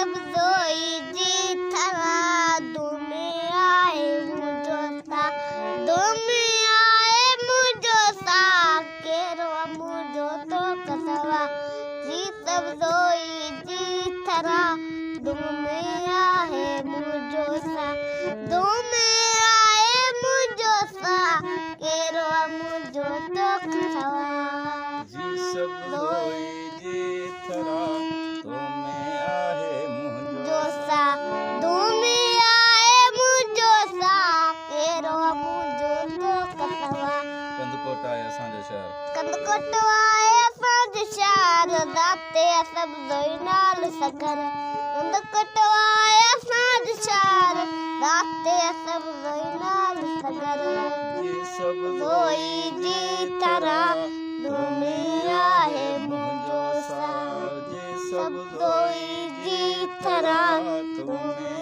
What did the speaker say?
सब जोई जी थरा दुनिया है मुझोसा दुनिया है मुझोसा केरो मुझो तो कसवा जी सब जोई जी थरा दुनिया है मुझोसा दुनिया है मुझोसा केरो मुझो तो कसवा जी सब जोई जी थरा तुम्हें आहे जोसा दुनिया है मुझोसा केरो मुझो तो कसवा कंदकोट आहे असांजो शहर कंदकोट आहे असांजो शहर राते सब जोई नाल सगर कंदकोट आहे असांजो शहर राते सब जोई नाल सगर जी सब जोई जी तरह दुनिया है मुझो सा जी सब जोई जी तरह तुम्हें